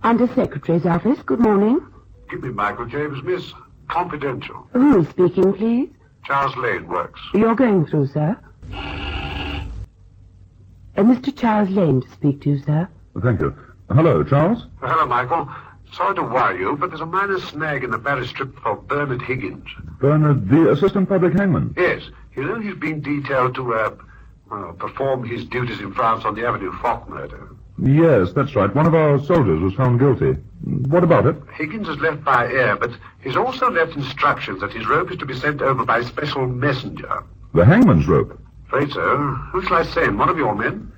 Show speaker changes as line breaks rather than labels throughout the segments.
Under Secretary's office. Good morning.
Give me Michael James, miss. Confidential.
Who is speaking, please?
Charles Lane works.
You're going through, sir. Mr. Charles Lane to speak to you, sir.
Thank you. Hello, Charles.
Hello, Michael. Sorry to worry you, but there's a minor snag in the Paris strip for Bernard Higgins.
Bernard, the assistant public hangman?
Yes. You know he's been detailed to, perform his duties in France on the Avenue Foch murder.
Yes, that's right. One of our soldiers was found guilty. What about it?
Higgins has left by air, but he's also left instructions that his rope is to be sent over by special messenger.
The hangman's rope?
Afraid so. Who shall I send? One of your men?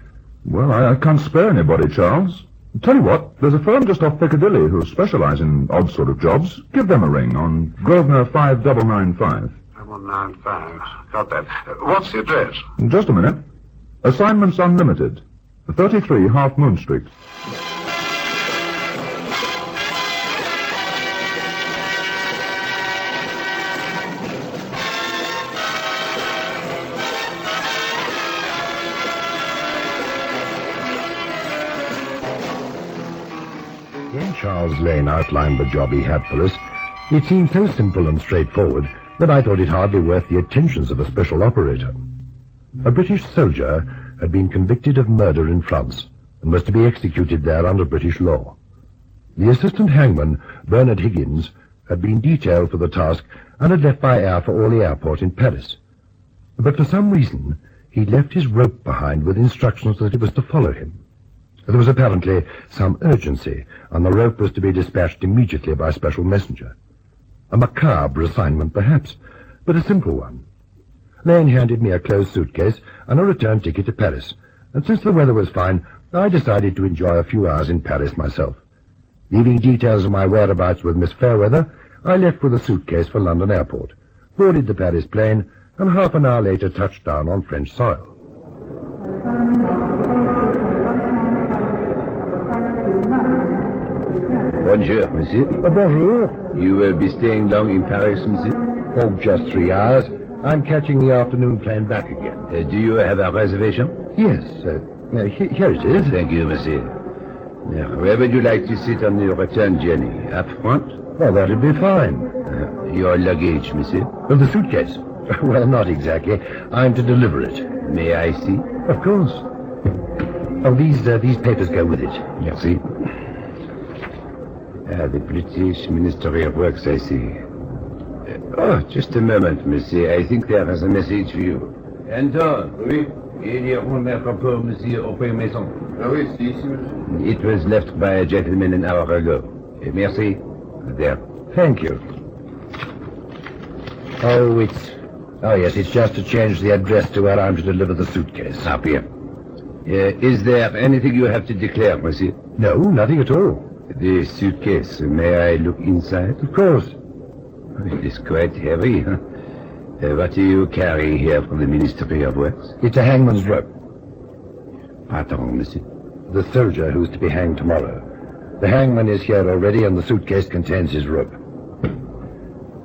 Well, I can't spare anybody, Charles. Tell you what, there's a firm just off Piccadilly who specialize in odd sort of jobs. Give them a ring on Grosvenor 5995.
5195. Got that. What's the address?
Just a minute. Assignments Unlimited. 33 Half Moon Street.
When Charles Lane outlined the job he had for us, it seemed so simple and straightforward that I thought it hardly worth the attentions of a special operator. A British soldier had been convicted of murder in France and was to be executed there under British law. The assistant hangman, Bernard Higgins, had been detailed for the task and had left by air for Orly Airport in Paris. But for some reason, he'd left his rope behind with instructions that it was to follow him. There was apparently some urgency, and the rope was to be dispatched immediately by special messenger. A macabre assignment, perhaps, but a simple one. Lane handed me a closed suitcase and a return ticket to Paris, and since the weather was fine, I decided to enjoy a few hours in Paris myself. Leaving details of my whereabouts with Miss Fairweather, I left with a suitcase for London Airport, boarded the Paris plane, and half an hour later touched down on French soil.
Bonjour, monsieur.
Bonjour.
You will be staying long in Paris, monsieur?
Oh, just 3 hours. I'm catching the afternoon plane back again.
Do you have a reservation?
Yes, here it is.
Thank you, monsieur. Now, where would you like to sit on your return journey? Up front?
Well, that'd be fine.
Your luggage, monsieur?
The suitcase? Well, not exactly. I'm to deliver it.
May I see?
Of course. Oh, these papers go with it.
Merci. The British Ministry of Works, I see. Just a moment, monsieur. I think there is a message for you. Anton, oui? Il y a un rapport, monsieur, au Premier Maison. Ah oui, si, monsieur. It was left by a gentleman an hour ago. Merci. There.
Thank you. Oh, yes, it's just to change the address to where I'm to deliver the suitcase.
Up here. Is there anything you have to declare, monsieur?
No, nothing at all.
The suitcase, may I look inside?
Of course.
It is quite heavy, huh? What do you carry here from the Ministry of Works?
It's a hangman's rope.
Pardon, monsieur.
The soldier who's to be hanged tomorrow. The hangman is here already, and the suitcase contains his rope.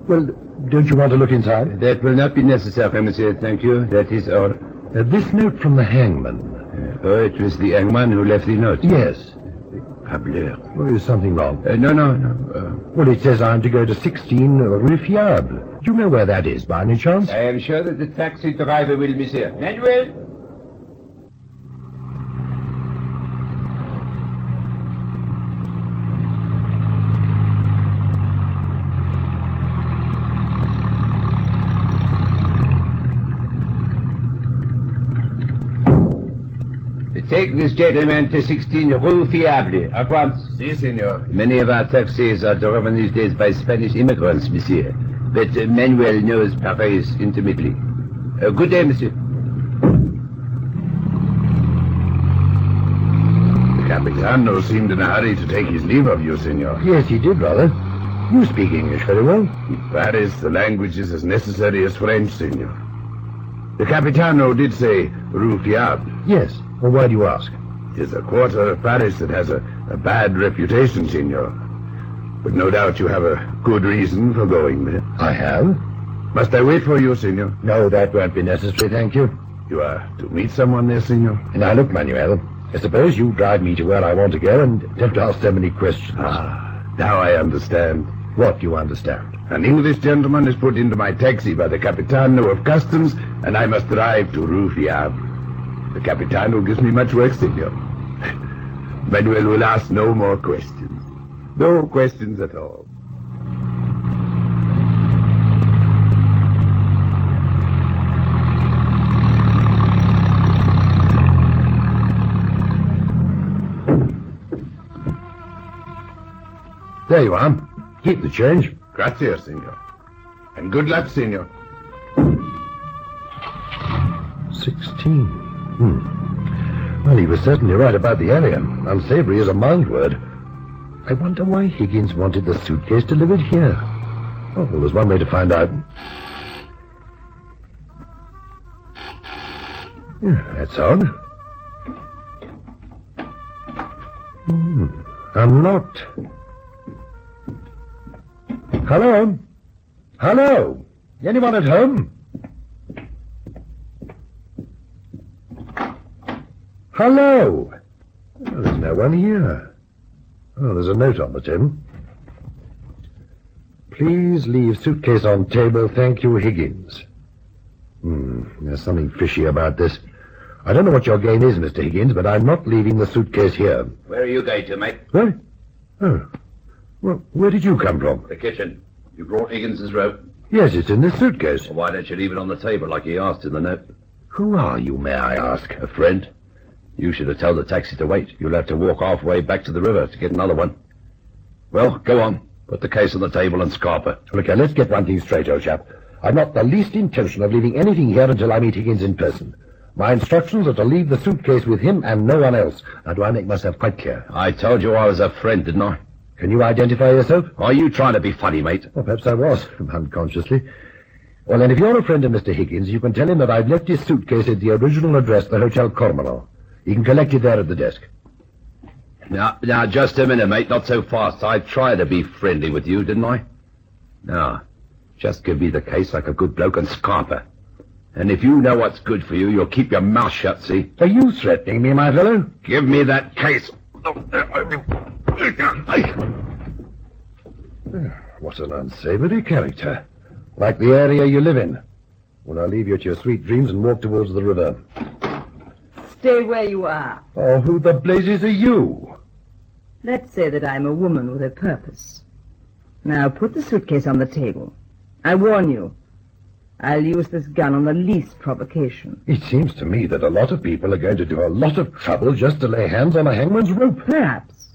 Well, don't you want to look inside?
That will not be necessary, monsieur. Thank you. That is all.
This note from the hangman.
It was the hangman who left the note?
Yes.
Parbleu.
Well, is something wrong?
No.
Well, it says I'm to go to 16 Rue Fiable. Do you know where that is, by any chance?
I am sure that the taxi driver will, monsieur. Manuel! Take this gentleman to 16 Rue Fiable, at once.
Si, senor.
Many of our taxis are driven these days by Spanish immigrants, monsieur. But Manuel knows Paris intimately. Good day, monsieur.
The Capitano seemed in a hurry to take his leave of you, senor.
Yes, he did, rather. You speak English very well.
In Paris, the language is as necessary as French, senor. The Capitano did say Rue Fiable.
Yes. Well, why do you ask?
It is a quarter of Paris that has a bad reputation, senor. But no doubt you have a good reason for going there.
I have.
Must I wait for you, senor?
No, that won't be necessary, thank you.
You are to meet someone there, senor?
Now, look, Manuel, I suppose you drive me to where I want to go and don't ask so many questions.
Now I understand.
What do you understand?
An English gentleman is put into my taxi by the Capitano of Customs, and I must drive to Rufia. The Capitano gives me much work, senor. Manuel will ask no more questions. No questions at all.
There you are. Keep the change.
Grazie, senor. And good luck, senor.
16. Well, he was certainly right about the area. Unsavory is a mild word. I wonder why Higgins wanted the suitcase delivered here. Oh, well, there's one way to find out. That's odd. Unlocked. Hello? Hello? Anyone at home? Hello? Oh, there's no one here. Oh, there's a note on the tin. Please leave suitcase on table. Thank you, Higgins. There's something fishy about this. I don't know what your game is, Mr. Higgins, but I'm not leaving the suitcase here.
Where are you going to, mate?
What? Oh. Well, where did you come from?
The kitchen. You brought Higgins's rope.
Yes, it's in this suitcase.
Well, why don't you leave it on the table like he asked in the note?
Who are you, may I ask?
A friend. You should have told the taxi to wait. You'll have to walk halfway back to the river to get another one. Well, go on. Put the case on the table and scarper.
Look, let's get one thing straight, old chap. I've not the least intention of leaving anything here until I meet Higgins in person. My instructions are to leave the suitcase with him and no one else. Now, do I make myself quite clear?
I told you I was a friend, didn't I?
Can you identify yourself?
Are you trying to be funny, mate?
Well, perhaps I was, unconsciously. Well, then, if you're a friend of Mr. Higgins, you can tell him that I've left his suitcase at the original address, the Hotel Cormorant. He can collect it there at the desk.
Now, just a minute, mate. Not so fast. I tried to be friendly with you, didn't I? Now, just give me the case like a good bloke and scarper. And if you know what's good for you, you'll keep your mouth shut, see?
Are you threatening me, my fellow?
Give me that case.
What an unsavory character. Like the area you live in. Well, I'll leave you to your sweet dreams and walk towards the river.
Stay where you are.
Oh, who the blazes are you?
Let's say that I'm a woman with a purpose. Now, put the suitcase on the table. I warn you, I'll use this gun on the least provocation.
It seems to me that a lot of people are going to do a lot of trouble just to lay hands on a hangman's rope.
Perhaps.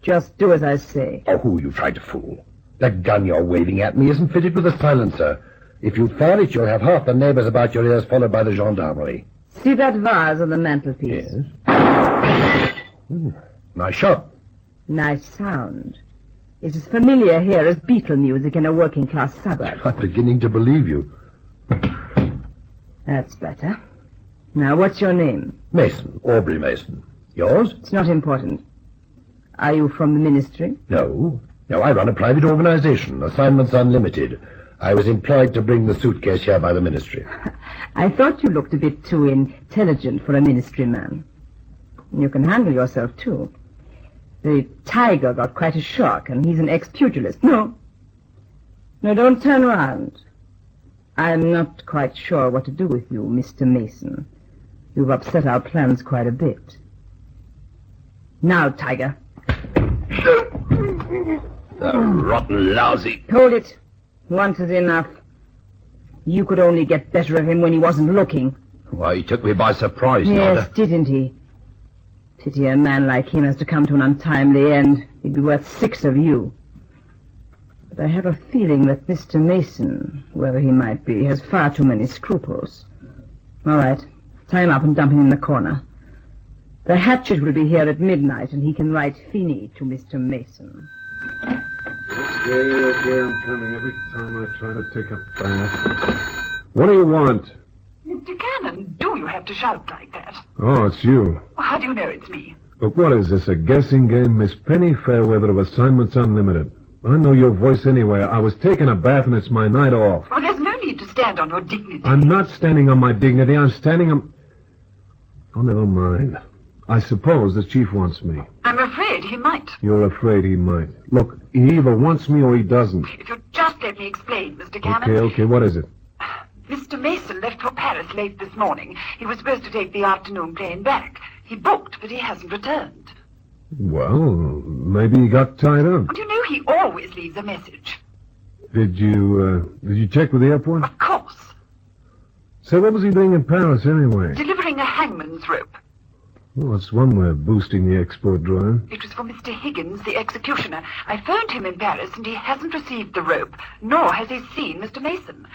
Just do as I say.
Oh, who are you trying to fool? The gun you're waving at me isn't fitted with a silencer. If you fire it, you'll have half the neighbors about your ears, followed by the gendarmerie.
See that vase on the mantelpiece?
Yes. Nice shot.
Nice sound. It's as familiar here as beetle music in a working-class suburb.
I'm beginning to believe you.
That's better. Now, what's your name?
Mason, Aubrey Mason. Yours?
It's not important. Are you from the ministry?
No. No, I run a private organization, Assignments Unlimited. I was employed to bring the suitcase here by the ministry.
I thought you looked a bit too intelligent for a ministry man. You can handle yourself, too. The tiger got quite a shock, and he's an ex-pugilist. No, don't turn around. I'm not quite sure what to do with you, Mr. Mason. You've upset our plans quite a bit. Now, tiger.
The rotten lousy.
Hold it. Once is enough. You could only get better of him when he wasn't looking.
Why, he took me by surprise,
Yes,
Nada.
didn't he? Pity a man like him has to come to an untimely end. He'd be worth 6 of you. But I have a feeling that Mr. Mason, whoever he might be, has far too many scruples. All right. Tie him up and dump him in the corner. The hatchet will be here at midnight, and he can write Fini to Mr. Mason.
Okay, I'm coming every time I try to take a bath. What do you want?
Mr. Cannon, do you have to shout like that?
Oh, it's you.
How do you know it's me?
Look, what is this, a guessing game? Miss Penny Fairweather of Assignments Unlimited. I know your voice anyway. I was taking a bath and it's my night off.
Well, there's no need to stand on your dignity.
I'm not standing on my dignity. I'm standing on... Oh, never mind. I suppose the chief wants me.
I'm afraid he might.
You're afraid he might. Look, he either wants me or he doesn't.
If you'll just let me explain, Mr. Cannon.
Okay, what is it?
Mr. Mason left for Paris late this morning. He was supposed to take the afternoon plane back. He booked, but he hasn't returned.
Well, maybe he got tied up.
And you know he always leaves a message.
Did you check with the airport?
Of course.
Say, what was he doing in Paris anyway?
Delivering a hangman's rope.
Well, that's one way of boosting the export drive.
It was for Mr. Higgins, the executioner. I phoned him in Paris, and he hasn't received the rope, nor has he seen Mr. Mason.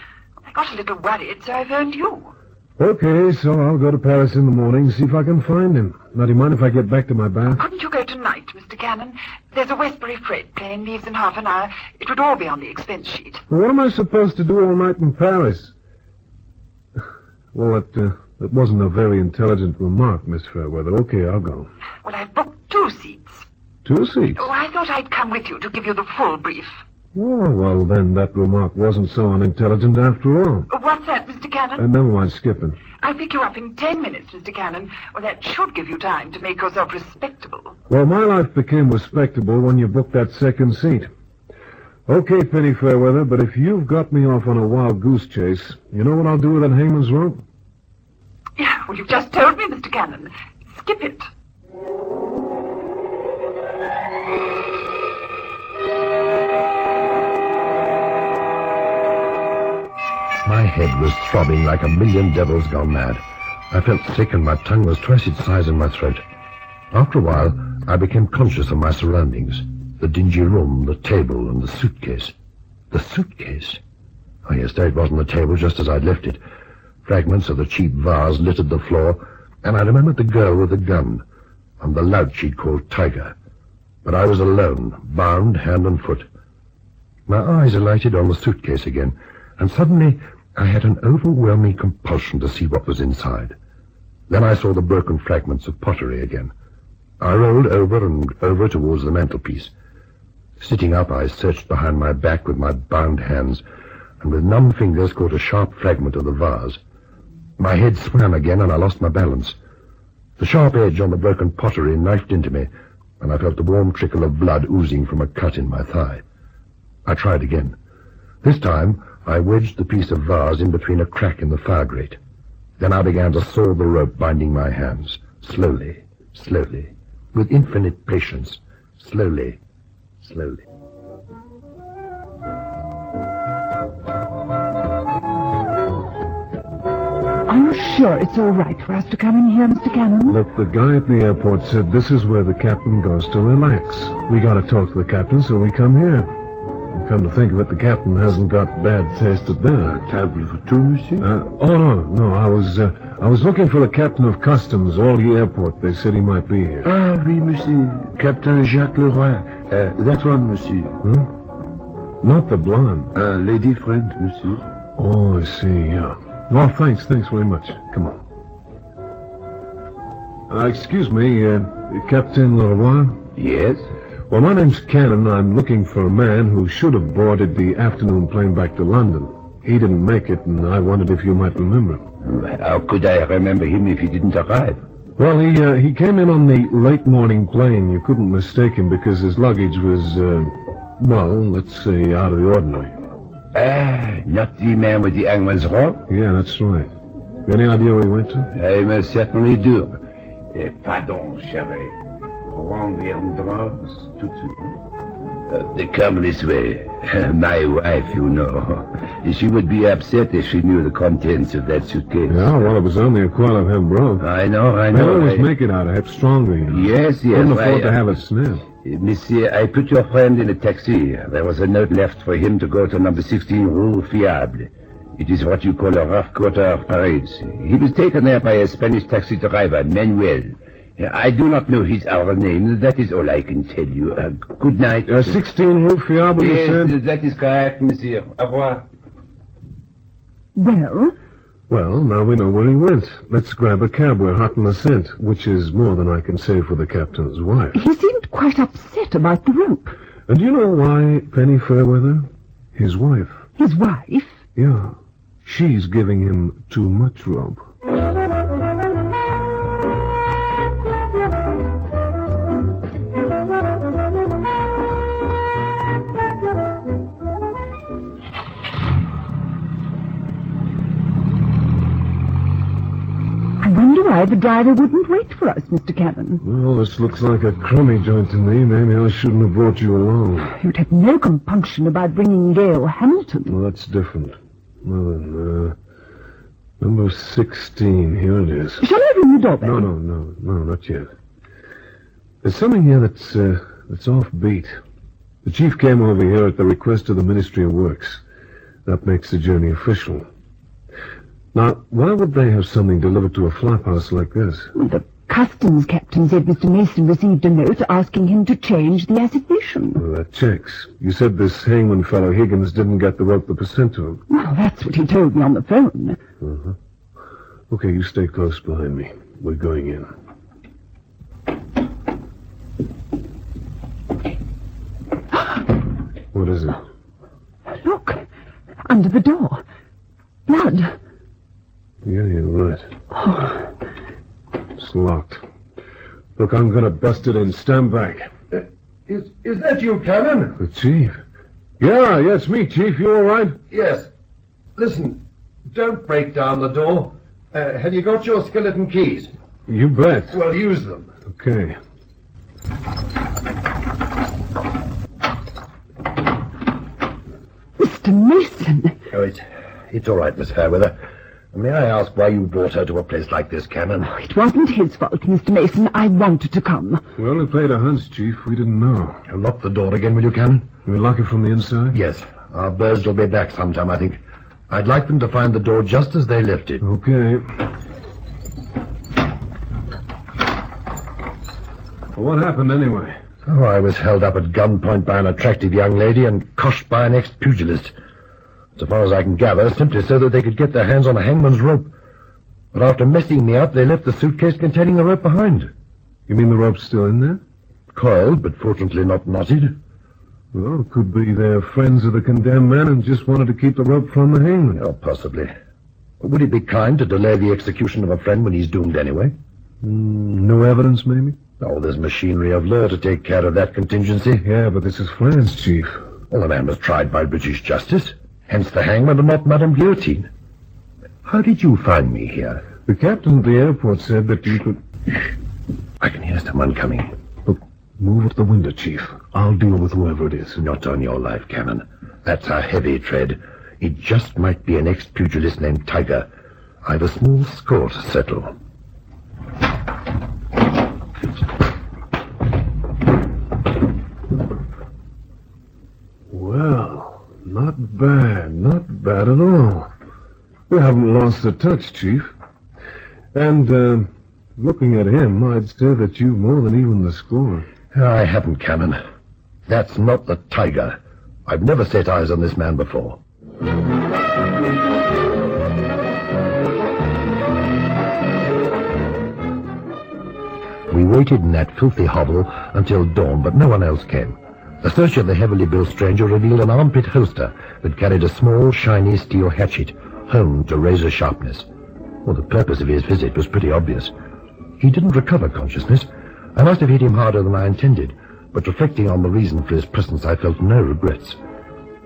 I got a little worried, so I phoned you.
Okay, so I'll go to Paris in the morning and see if I can find him. Now, do you mind if I get back to my bath?
Couldn't you go tonight, Mr. Cannon? There's a Westbury freight plane, leaves in half an hour. It would all be on the expense sheet.
Well, what am I supposed to do all night in Paris? Well, that wasn't a very intelligent remark, Miss Fairweather. Okay, I'll go.
Well, I've booked 2 seats.
2 seats?
Oh, I thought I'd come with you to give you the full brief.
Oh, well, then that remark wasn't so unintelligent after all.
What's that, Mr. Cannon?
Never mind skipping.
I'll pick you up in 10 minutes, Mr. Cannon. Well, that should give you time to make yourself respectable.
Well, my life became respectable when you booked that second seat. Okay, Penny Fairweather, but if you've got me off on a wild goose chase, you know what I'll do with that hangman's rope?
Yeah, well, you've just told me, Mr. Cannon. Skip it.
My head was throbbing like a million devils gone mad. I felt sick and my tongue was twice its size in my throat. After a while, I became conscious of my surroundings. The dingy room, the table, and the suitcase. The suitcase? Oh, yes, there it was on the table just as I'd left it. Fragments of the cheap vase littered the floor, and I remembered the girl with the gun, and the lout she'd called Tiger. But I was alone, bound hand and foot. My eyes alighted on the suitcase again, and suddenly I had an overwhelming compulsion to see what was inside. Then I saw the broken fragments of pottery again. I rolled over and over towards the mantelpiece. Sitting up, I searched behind my back with my bound hands, and with numb fingers caught a sharp fragment of the vase. My head swam again, and I lost my balance. The sharp edge on the broken pottery knifed into me, and I felt the warm trickle of blood oozing from a cut in my thigh. I tried again. This time, I wedged the piece of vase in between a crack in the fire grate. Then I began to saw the rope binding my hands, slowly, slowly, with infinite patience, slowly, slowly.
Are you sure it's all right for us to come in here, Mr. Cannon?
Look, the guy at the airport said this is where the captain goes to relax. We gotta talk to the captain, so we come here. And come to think of it, the captain hasn't got bad taste at dinner.
Table for 2, monsieur?
No, I was looking for the captain of customs, Orly Airport. They said he might be here.
Ah, oui, monsieur. Captain Jacques Leroy. That one, monsieur.
Not the blonde.
Lady friend, monsieur.
Oh, I see, yeah. Well, thanks very much. Come on. Excuse me, Captain Leroy?
Yes?
Well, my name's Cannon. I'm looking for a man who should have boarded the afternoon plane back to London. He didn't make it, and I wondered if you might remember him.
How could I remember him if he didn't arrive?
Well, he came in on the late morning plane. You couldn't mistake him because his luggage was, well, let's say, out of the ordinary.
Not the man with the hangman's rope?
Yeah, that's right. Any idea where he went to?
I most certainly do. Pardon, chérie. Tout de suite. Come this way. My wife, you know. She would be upset if she knew the contents of that suitcase.
Yeah, well, it was only a quarter of hemp rope.
I know.
They always make it out of hemp stronger, you know.
Yes.
Couldn't afford to have it snapped.
Monsieur, I put your friend in a taxi. There was a note left for him to go to number 16 Rue Fiable. It is what you call a rough quarter of Paris. He was taken there by a Spanish taxi driver, Manuel. I do not know his other name. That is all I can tell you. Good night.
16 Rue Fiable, you said?
Yes, that is correct, monsieur. Au revoir.
Well, now we know where he went. Let's grab a cab. We're hot on the scent, which is more than I can say for the captain's wife.
He seemed quite upset about the rope.
And do you know why, Penny Fairweather? His wife.
His wife?
Yeah. She's giving him too much rope.
the driver wouldn't wait for us, Mr. Cannon.
Well, this looks like a crummy joint to me. Maybe I shouldn't have brought you along.
You'd have no compunction about bringing Gail Hamilton.
Well, that's different. Well, then, number 16. Here it is.
Shall I ring the doorbell?
No, not yet. There's something here that's offbeat. The chief came over here at the request of the Ministry of Works. That makes the journey official. Now, why would they have something delivered to a flap house like this?
Well, the customs captain said Mr. Mason received a note asking him to change the assignation.
Well, that checks. You said this Hangman fellow Higgins didn't get the rope that was sent to him.
Well, that's what he told me on the phone.
Uh-huh. Okay, you stay close behind me. We're going in. What is it?
Look, under the door. Blood.
Yeah, you're right. It's locked. Look, I'm gonna bust it in. Stand back.
Is that you, Cannon?
The chief? Yeah, it's me, Chief. You all right?
Yes. Listen, don't break down the door. Have you got your skeleton keys?
You bet.
Well, use them.
Okay.
Mr. Mason.
Oh, it's all right, Miss Fairweather. May I ask why you brought her to a place like this, Cannon?
Oh, it wasn't his fault, Mr. Mason. I wanted to come.
We only played a hunch, Chief. We didn't know.
Lock the door again, will you, Cannon?
We lock it from the inside?
Yes. Our birds will be back sometime, I think. I'd like them to find the door just as they left it.
Okay. Well, what happened anyway?
Oh, I was held up at gunpoint by an attractive young lady and coshed by an ex-pugilist. So far as I can gather, simply so that they could get their hands on a hangman's rope. But after messing me up, they left the suitcase containing the rope behind.
You mean the rope's still in there?
Coiled, but fortunately not knotted.
Well, it could be they're friends of the condemned man and just wanted to keep the rope from the hangman.
Oh, possibly. Would it be kind to delay the execution of a friend when he's doomed anyway?
No evidence, maybe?
Oh, there's machinery of law to take care of that contingency.
Yeah, but this is France, Chief.
Well, the man was tried by British justice. Hence the hangman and not Madame Guillotine. How did you find me here?
The captain at the airport said that you could...
I can hear someone coming.
Look, move up the window, Chief. I'll deal with whoever it is.
Not on your life, Cannon. That's a heavy tread. It just might be an ex-pugilist named Tiger. I've a small score to settle.
Well, not bad at all. We haven't lost a touch, Chief. And, looking at him, I'd say that you've more than even the score.
I haven't, Cannon. That's not the Tiger. I've never set eyes on this man before. We waited in that filthy hovel until dawn, but no one else came. A search of the heavily built stranger revealed an armpit holster that carried a small, shiny steel hatchet, honed to razor sharpness. Well, the purpose of his visit was pretty obvious. He didn't recover consciousness. I must have hit him harder than I intended, but reflecting on the reason for his presence, I felt no regrets.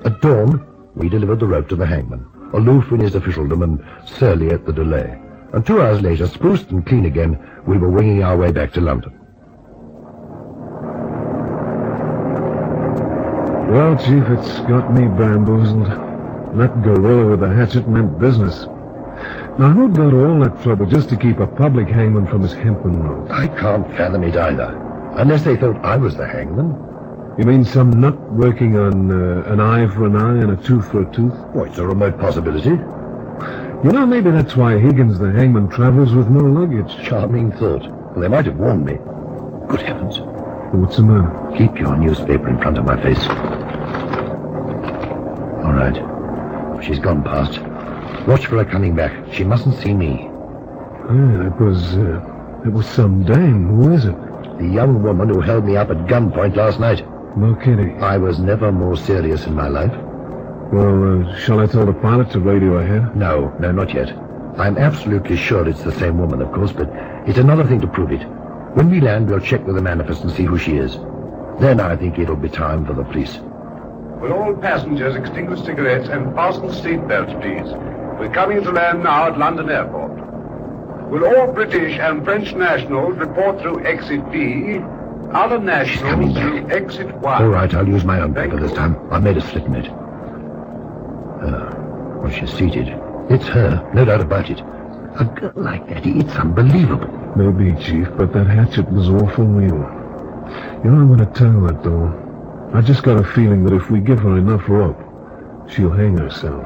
At dawn, we delivered the rope to the hangman, aloof in his officialdom and surly at the delay. And 2 hours later, spruced and clean again, we were winging our way back to London.
Well, Chief, it's got me bamboozled. That gorilla with the hatchet meant business. Now, who got all that trouble just to keep a public hangman from his hempen rope?
I can't fathom it either, unless they thought I was the hangman.
You mean some nut working on an eye for an eye and a tooth for a tooth?
Oh, it's a remote possibility.
You know, maybe that's why Higgins the hangman travels with no luggage.
Charming thought. Well, they might have warned me. Good heavens.
What's the matter?
Keep your newspaper in front of my face. All right. She's gone past. Watch for her coming back. She mustn't see me.
Yeah, it was some dame. Who is it?
The young woman who held me up at gunpoint last night.
No kidding.
I was never more serious in my life.
Well, shall I tell the pilot to radio ahead?
No, not yet. I'm absolutely sure it's the same woman, of course, but it's another thing to prove it. When we land, we'll check with the manifest and see who she is. Then I think it'll be time for the police.
Will all passengers extinguish cigarettes and fasten seat belts, please? We're coming to land now at London Airport.
Will all British and French nationals report through exit B, other nationals through exit Y?
All right, I'll use my own paper this time. I made a slip in it. Well, she's seated. It's her, no doubt about it. A girl like that, it's unbelievable.
Maybe, Chief, but that hatchet was awful real. You know, I'm going to tell her, though. I just got a feeling that if we give her enough rope, she'll hang herself.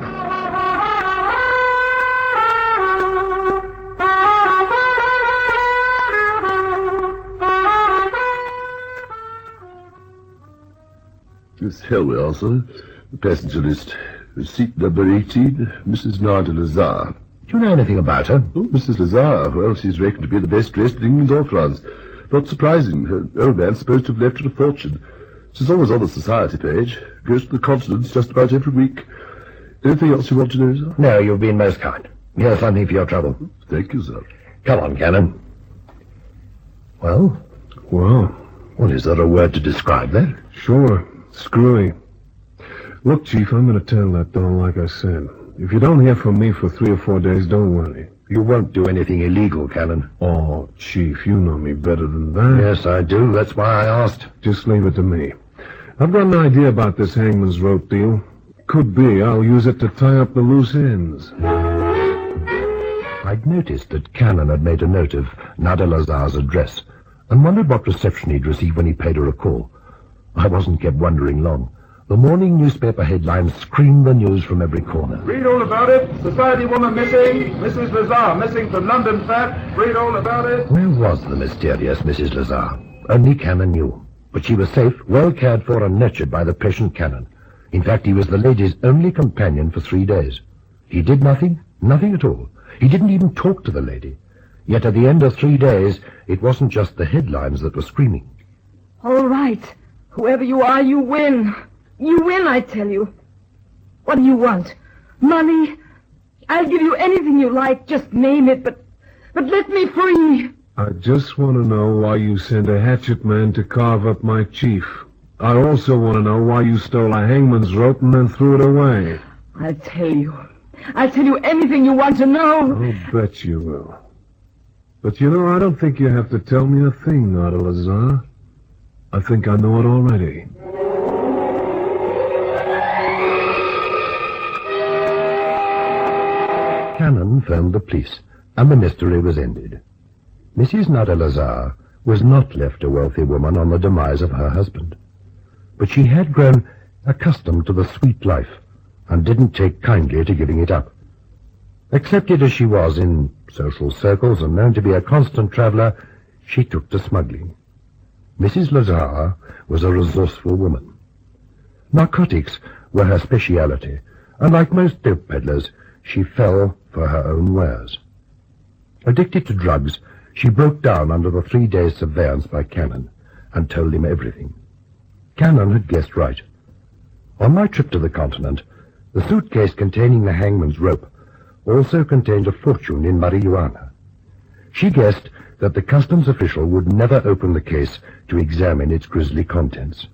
Miss Helwell, sir. The passenger list. Seat number 18, Mrs. Nada Lazare.
Do you know anything about her?
Oh, Mrs. Lazare. Well, she's reckoned to be the best dressed in England or France. Not surprising. Her old man's supposed to have left her a fortune. She's always on the society page. Goes to the continents just about every week. Anything else you want to know, sir?
No, you've been most kind. Here's something for your trouble.
Thank you, sir.
Come on, Cannon. Well?
Well,
Is there a word to describe that?
sure. Screwy. Look, Chief, I'm going to tell that doll like I said. If you don't hear from me for 3 or 4 days, don't worry.
You won't do anything illegal, Cannon.
Oh, Chief, you know me better than that.
Yes, I do. That's why I asked.
Just leave it to me. I've got an idea about this hangman's rope deal. Could be I'll use it to tie up the loose ends.
I'd noticed that Cannon had made a note of Nada Lazare's address and wondered what reception he'd received when he paid her a call. I wasn't kept wondering long. The morning newspaper headlines screamed the news from every corner.
Read all about it. Society woman missing. Mrs. Lazare missing from London flat. Read all about it.
Where was the mysterious Mrs. Lazare? Only Cannon knew. But she was safe, well cared for and nurtured by the patient Cannon. In fact, he was the lady's only companion for 3 days. He did nothing at all. He didn't even talk to the lady. Yet at the end of 3 days, it wasn't just the headlines that were screaming.
All right. Whoever you are, you win. You win, I tell you. What do you want? Money? I'll give you anything you like. Just name it, but let me free.
I just want to know why you sent a hatchet man to carve up my chief. I also want to know why you stole a hangman's rope and then threw it away.
I'll tell you. I'll tell you anything you want to know.
I'll bet you will. But you know, I don't think you have to tell me a thing, Nada Lazare. I think I know it already.
Cannon phoned the police, and the mystery was ended. Mrs. Nada Lazare was not left a wealthy woman on the demise of her husband. But she had grown accustomed to the sweet life, and didn't take kindly to giving it up. Accepted as she was in social circles and known to be a constant traveller, she took to smuggling. Mrs. Lazare was a resourceful woman. Narcotics were her speciality, and like most dope peddlers, she fell for her own wares. Addicted to drugs, she broke down under the 3 days' surveillance by Cannon and told him everything. Cannon had guessed right. On my trip to the continent, the suitcase containing the hangman's rope also contained a fortune in marijuana. She guessed that the customs official would never open the case to examine its grisly contents.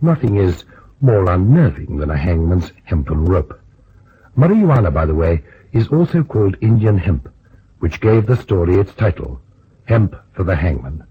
Nothing is more unnerving than a hangman's hempen rope. Marijuana, by the way, is also called Indian hemp, which gave the story its title, Hemp for the Hangman.